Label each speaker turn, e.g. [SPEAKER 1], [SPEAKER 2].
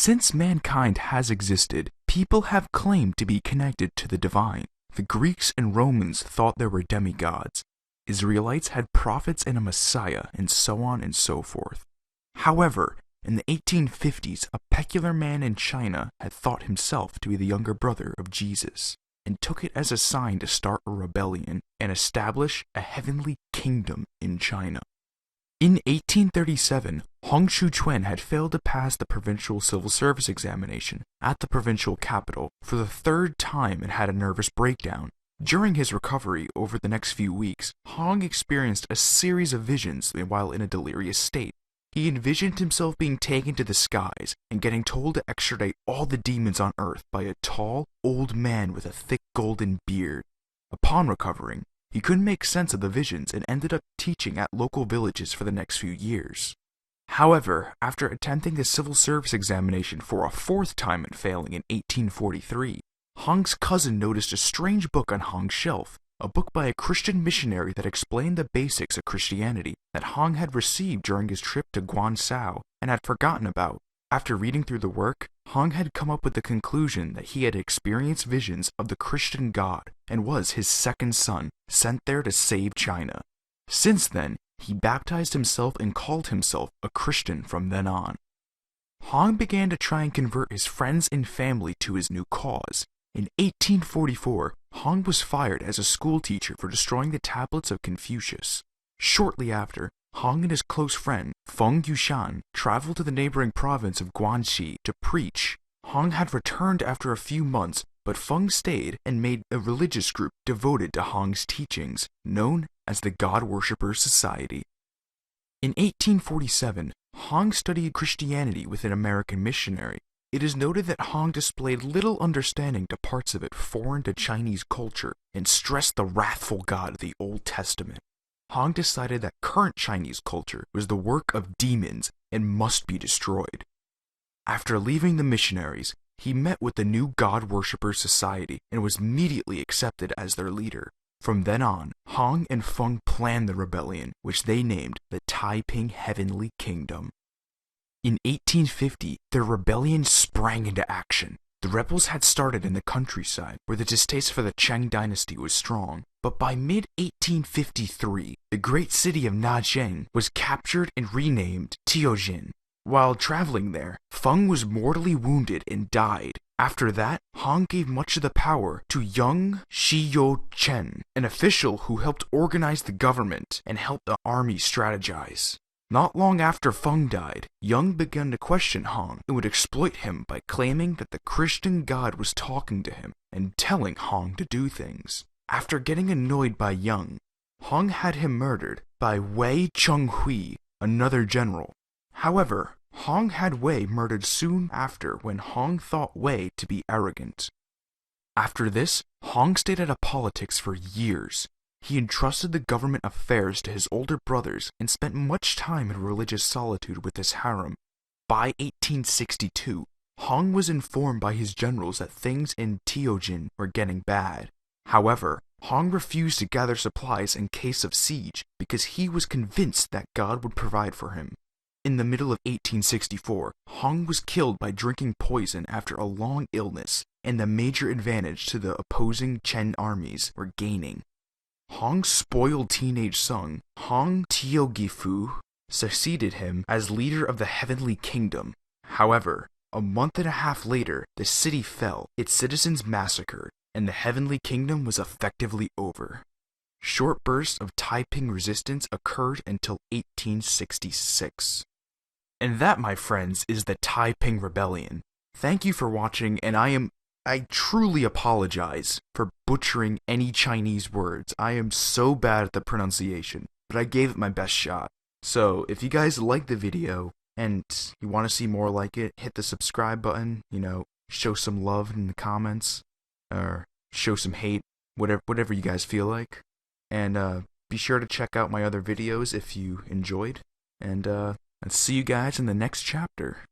[SPEAKER 1] Since mankind has existed, people have claimed to be connected to the divine. The Greeks and Romans thought there were demigods. Israelites had prophets and a messiah, and so on and so forth. However, in the 1850s, a peculiar man in China had thought himself to be the younger brother of Jesus, and took it as a sign to start a rebellion and establish a heavenly kingdom in China. In 1837, Hong Xiuquan had failed to pass the provincial civil service examination at the provincial capital for the third time and had a nervous breakdown. During his recovery over the next few weeks, Hong experienced a series of visions while in a delirious state. He envisioned himself being taken to the skies and getting told to extradite all the demons on earth by a tall, old man with a thick golden beard. Upon recovering, he couldn't make sense of the visions and ended up teaching at local villages for the next few years. However, after attempting the civil service examination for a fourth time and failing in 1843, Hong's cousin noticed a strange book on Hong's shelf, a book by a Christian missionary that explained the basics of Christianity that Hong had received during his trip to Guangzhou and had forgotten about. After reading through the work, Hong had come up with the conclusion that he had experienced visions of the Christian God and was his second son, sent there to save China. Since then, he baptized himself and called himself a Christian from then on. Hong began to try and convert his friends and family to his new cause. In 1844, Hong was fired as a school teacher for destroying the tablets of Confucius. Shortly after, Hong and his close friend, Hong Xiuquan, traveled to the neighboring province of Guangxi to preach. Hong had returned after a few months, but Feng stayed and made a religious group devoted to Hong's teachings, known as the God Worshippers Society. In 1847, Hong studied Christianity with an American missionary. It is noted that Hong displayed little understanding to parts of it foreign to Chinese culture and stressed the wrathful God of the Old Testament. Hong decided that current Chinese culture was the work of demons and must be destroyed. After leaving the missionaries, he met with the new God Worshippers Society and was immediately accepted as their leader. From then on, Hong and Feng planned the rebellion, which they named the Taiping Heavenly Kingdom. In 1850, their rebellion sprang into action. The rebels had started in the countryside, where the distaste for the Qing Dynasty was strong, but by mid-1853, the great city of Nanjing was captured and renamed Tianjin. While traveling there, Feng was mortally wounded and died. After that, Hong gave much of the power to Hong Xiuquan, an official who helped organize the government and helped the army strategize. Not long after Feng died, Young began to question Hong and would exploit him by claiming that the Christian God was talking to him and telling Hong to do things. After getting annoyed by Young, Hong had him murdered by Wei Chenghui, another general. However, Hong had Wei murdered soon after when Hong thought Wei to be arrogant. After this, Hong stayed out of politics for years. He entrusted the government affairs to his older brothers and spent much time in religious solitude with his harem. By 1862, Hong was informed by his generals that things in Tianjin were getting bad. However, Hong refused to gather supplies in case of siege because he was convinced that God would provide for him. In the middle of 1864, Hong was killed by drinking poison after a long illness, and the major advantage to the opposing Chen armies were gaining. Hong's spoiled teenage son, Hong Xiuquan, succeeded him as leader of the Heavenly Kingdom. However, a month and a half later, the city fell, its citizens massacred, and the Heavenly Kingdom was effectively over. Short bursts of Taiping resistance occurred until 1866. And that, my friends, is the Taiping Rebellion. Thank you for watching, and I truly apologize for butchering any Chinese words. I am so bad at the pronunciation, but I gave it my best shot. So, if you guys like the video, and you want to see more like it, hit the subscribe button, show some love in the comments, or show some hate, whatever you guys feel like. And be sure to check out my other videos if you enjoyed, and see you guys in the next chapter.